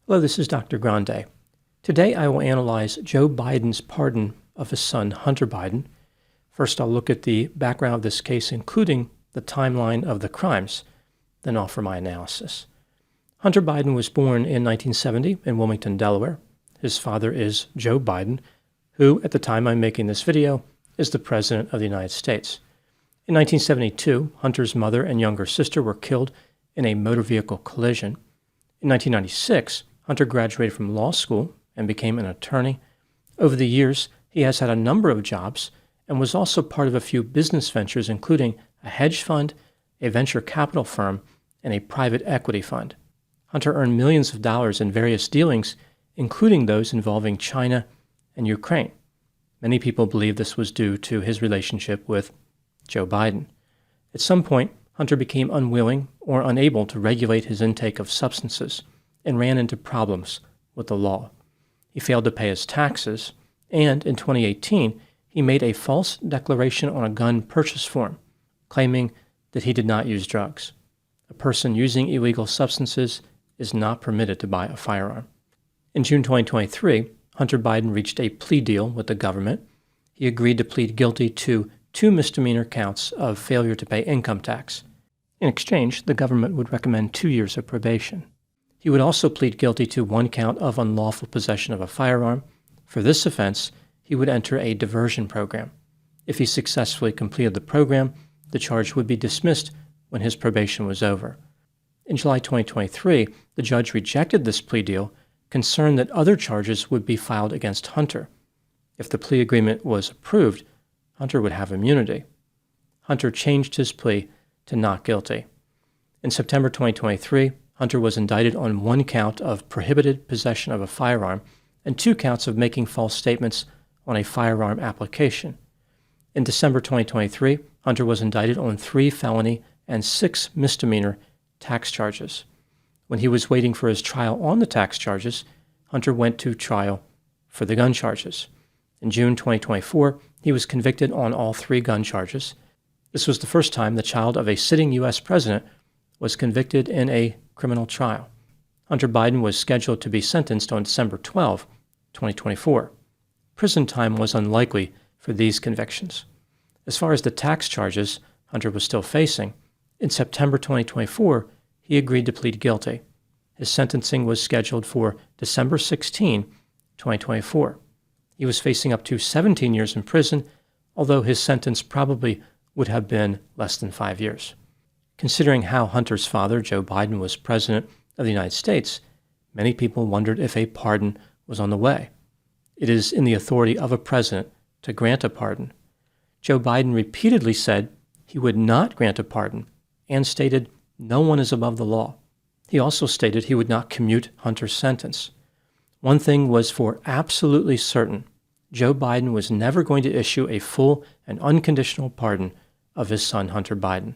Hello, this is Dr. Grande. Today I will analyze Joe Biden's pardon of his son, Hunter Biden. First, I'll look at the background of this case, including the timeline of the crimes, then offer my analysis. Hunter Biden was born in 1970 in Wilmington, Delaware. His father is Joe Biden, who, at the time I'm making this video, is the President of the United States. In 1972, Hunter's mother and younger sister were killed in a motor vehicle collision. In 1996, Hunter graduated from law school and became an attorney. Over the years, he has had a number of jobs and was also part of a few business ventures, including a hedge fund, a venture capital firm, and a private equity fund. Hunter earned millions of dollars in various dealings, including those involving China and Ukraine. Many people believe this was due to his relationship with Joe Biden. At some point, Hunter became unwilling or unable to regulate his intake of substances and ran into problems with the law. He failed to pay his taxes, and in 2018, he made a false declaration on a gun purchase form, claiming that he did not use drugs. A person using illegal substances is not permitted to buy a firearm. In June 2023, Hunter Biden reached a plea deal with the government. He agreed to plead guilty to 2 misdemeanor counts of failure to pay income tax. In exchange, the government would recommend 2 years of probation. He would also plead guilty to 1 count of unlawful possession of a firearm. For this offense, he would enter a diversion program. If he successfully completed the program, the charge would be dismissed when his probation was over. In July 2023, the judge rejected this plea deal, concerned that other charges would be filed against Hunter. If the plea agreement was approved, Hunter would have immunity. Hunter changed his plea to not guilty. In September 2023, Hunter was indicted on 1 count of prohibited possession of a firearm and 2 counts of making false statements on a firearm application. In December 2023, Hunter was indicted on 3 felony and 6 misdemeanor tax charges. When he was waiting for his trial on the tax charges, Hunter went to trial for the gun charges. In June 2024, he was convicted on all 3 gun charges. This was the first time the child of a sitting U.S. president was convicted in a criminal trial. Hunter Biden was scheduled to be sentenced on December 12, 2024. Prison time was unlikely for these convictions. As far as the tax charges Hunter was still facing, in September 2024, he agreed to plead guilty. His sentencing was scheduled for December 16, 2024. He was facing up to 17 years in prison, although his sentence probably would have been less than 5 years. Considering how Hunter's father, Joe Biden, was President of the United States, many people wondered if a pardon was on the way. It is in the authority of a president to grant a pardon. Joe Biden repeatedly said he would not grant a pardon and stated no one is above the law. He also stated he would not commute Hunter's sentence. One thing was for absolutely certain: Joe Biden was never going to issue a full and unconditional pardon of his son, Hunter Biden.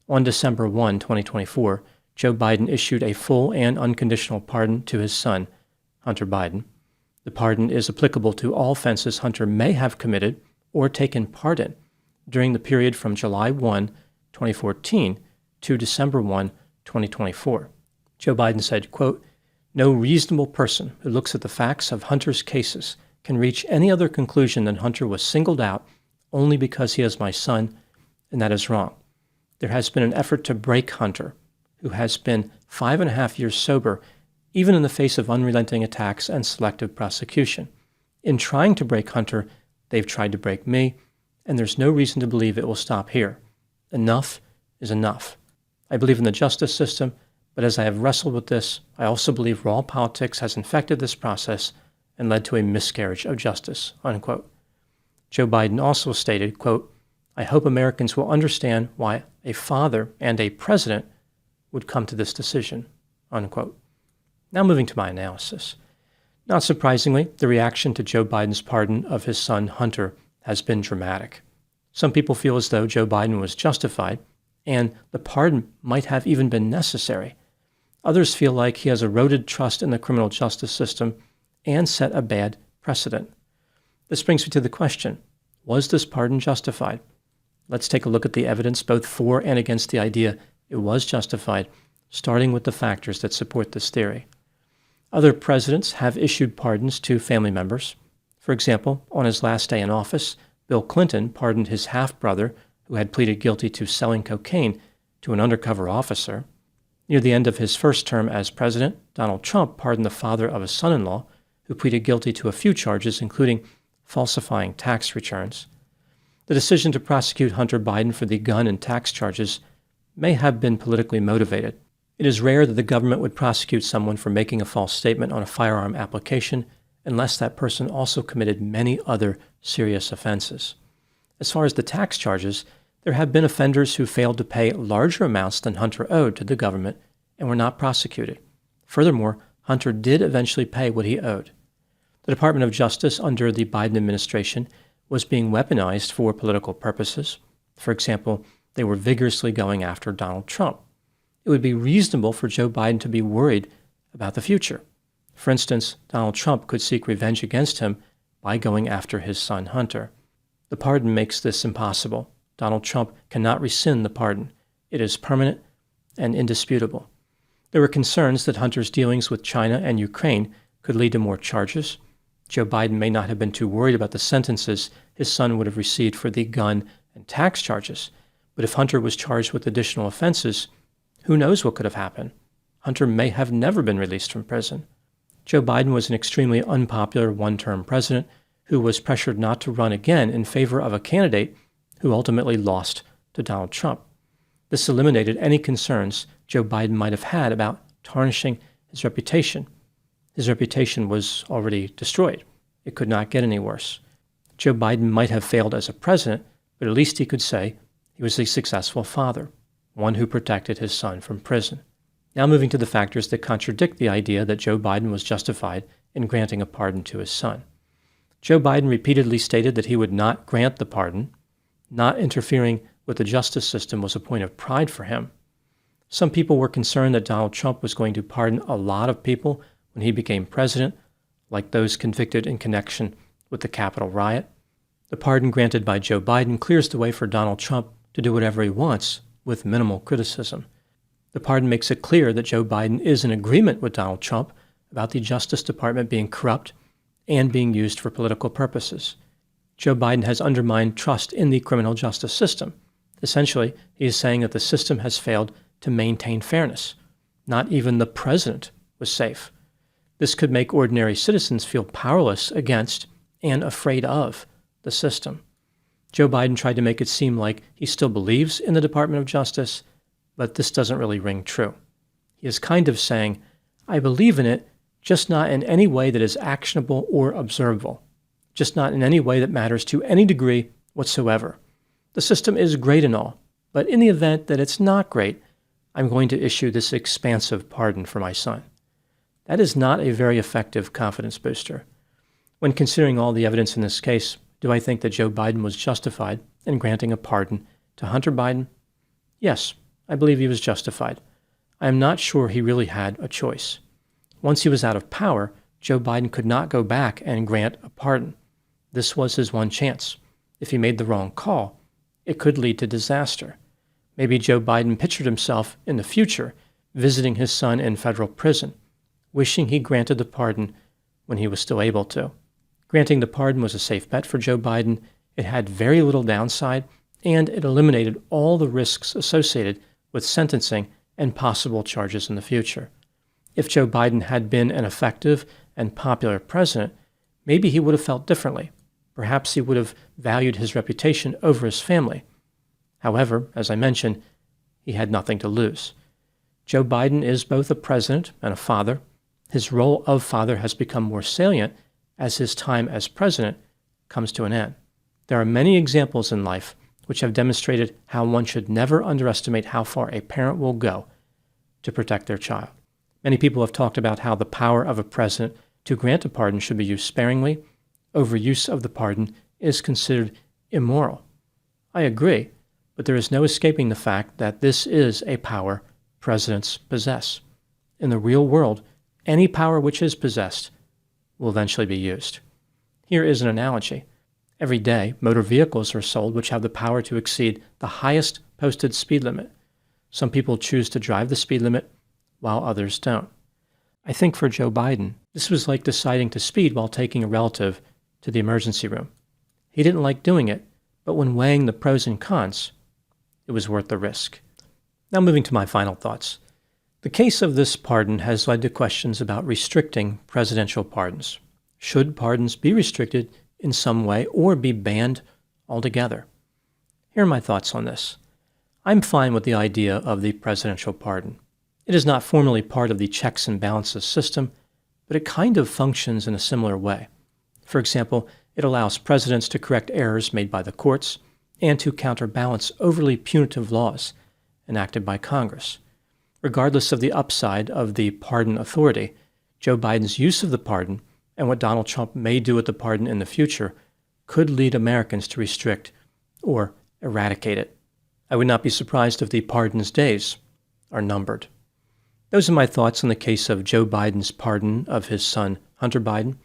On December 1, 2024, Joe Biden issued a full and unconditional pardon to his son, Hunter Biden. The pardon is applicable to all offenses Hunter may have committed or taken part in during the period from July 1, 2014 to December 1, 2024. Joe Biden said, quote, "No reasonable person who looks at the facts of Hunter's cases can reach any other conclusion than Hunter was singled out only because he is my son, and that is wrong. There has been an effort to break Hunter, who has been 5.5 years sober, even in the face of unrelenting attacks and selective prosecution. In trying to break Hunter, they've tried to break me, and there's no reason to believe it will stop here. Enough is enough. I believe in the justice system, but as I have wrestled with this, I also believe raw politics has infected this process and led to a miscarriage of justice," unquote. Joe Biden also stated, quote, "I hope Americans will understand why a father and a president would come to this decision," unquote. Now moving to my analysis. Not surprisingly, the reaction to Joe Biden's pardon of his son Hunter has been dramatic. Some people feel as though Joe Biden was justified, and the pardon might have even been necessary. Others feel like he has eroded trust in the criminal justice system and set a bad precedent. This brings me to the question, was this pardon justified? Let's take a look at the evidence both for and against the idea it was justified, starting with the factors that support this theory. Other presidents have issued pardons to family members. For example, on his last day in office, Bill Clinton pardoned his half-brother who had pleaded guilty to selling cocaine to an undercover officer. Near the end of his first term as president, Donald Trump pardoned the father of a son-in-law who pleaded guilty to a few charges, including falsifying tax returns. The decision to prosecute Hunter Biden for the gun and tax charges may have been politically motivated. It is rare that the government would prosecute someone for making a false statement on a firearm application unless that person also committed many other serious offenses. As far as the tax charges, there have been offenders who failed to pay larger amounts than Hunter owed to the government and were not prosecuted. Furthermore, Hunter did eventually pay what he owed. The Department of Justice under the Biden administration was being weaponized for political purposes. For example, they were vigorously going after Donald Trump. It would be reasonable for Joe Biden to be worried about the future. For instance, Donald Trump could seek revenge against him by going after his son Hunter. The pardon makes this impossible. Donald Trump cannot rescind the pardon. It is permanent and indisputable. There were concerns that Hunter's dealings with China and Ukraine could lead to more charges. Joe Biden may not have been too worried about the sentences his son would have received for the gun and tax charges, but if Hunter was charged with additional offenses, who knows what could have happened? Hunter may have never been released from prison. Joe Biden was an extremely unpopular one-term president who was pressured not to run again in favor of a candidate who ultimately lost to Donald Trump. This eliminated any concerns Joe Biden might have had about tarnishing his reputation. His reputation was already destroyed. It could not get any worse. Joe Biden might have failed as a president, but at least he could say he was a successful father, one who protected his son from prison. Now moving to the factors that contradict the idea that Joe Biden was justified in granting a pardon to his son. Joe Biden repeatedly stated that he would not grant the pardon. Not interfering with the justice system was a point of pride for him. Some people were concerned that Donald Trump was going to pardon a lot of people when he became president, like those convicted in connection with the Capitol riot. The pardon granted by Joe Biden clears the way for Donald Trump to do whatever he wants with minimal criticism. The pardon makes it clear that Joe Biden is in agreement with Donald Trump about the Justice Department being corrupt and being used for political purposes. Joe Biden has undermined trust in the criminal justice system. Essentially, he is saying that the system has failed to maintain fairness. Not even the president was safe. This could make ordinary citizens feel powerless against and afraid of the system. Joe Biden tried to make it seem like he still believes in the Department of Justice, but this doesn't really ring true. He is kind of saying, I believe in it, just not in any way that is actionable or observable, just not in any way that matters to any degree whatsoever. The system is great and all, but in the event that it's not great, I'm going to issue this expansive pardon for my son. That is not a very effective confidence booster. When considering all the evidence in this case, do I think that Joe Biden was justified in granting a pardon to Hunter Biden? Yes, I believe he was justified. I am not sure he really had a choice. Once he was out of power, Joe Biden could not go back and grant a pardon. This was his one chance. If he made the wrong call, it could lead to disaster. Maybe Joe Biden pictured himself in the future visiting his son in federal prison, wishing he granted the pardon when he was still able to. Granting the pardon was a safe bet for Joe Biden. It had very little downside, and it eliminated all the risks associated with sentencing and possible charges in the future. If Joe Biden had been an effective and popular president, maybe he would have felt differently. Perhaps he would have valued his reputation over his family. However, as I mentioned, he had nothing to lose. Joe Biden is both a president and a father. His role of father has become more salient as his time as president comes to an end. There are many examples in life which have demonstrated how one should never underestimate how far a parent will go to protect their child. Many people have talked about how the power of a president to grant a pardon should be used sparingly. Overuse of the pardon is considered immoral. I agree, but there is no escaping the fact that this is a power presidents possess. In the real world, any power which is possessed will eventually be used. Here is an analogy. Every day, motor vehicles are sold which have the power to exceed the highest posted speed limit. Some people choose to drive the speed limit, while others don't. I think for Joe Biden, this was like deciding to speed while taking a relative to the emergency room. He didn't like doing it, but when weighing the pros and cons, it was worth the risk. Now moving to my final thoughts. The case of this pardon has led to questions about restricting presidential pardons. Should pardons be restricted in some way or be banned altogether? Here are my thoughts on this. I'm fine with the idea of the presidential pardon. It is not formally part of the checks and balances system, but it kind of functions in a similar way. For example, it allows presidents to correct errors made by the courts and to counterbalance overly punitive laws enacted by Congress. Regardless of the upside of the pardon authority, Joe Biden's use of the pardon and what Donald Trump may do with the pardon in the future could lead Americans to restrict or eradicate it. I would not be surprised if the pardon's days are numbered. Those are my thoughts on the case of Joe Biden's pardon of his son, Hunter Biden.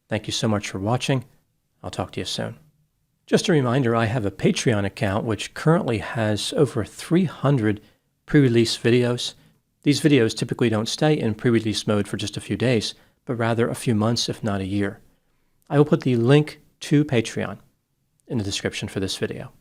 Thank you so much for watching. I'll talk to you soon. Just a reminder, I have a Patreon account which currently has over 300 pre-release videos. These videos typically don't stay in pre-release mode for just a few days, but rather a few months, if not a year. I will put the link to Patreon in the description for this video.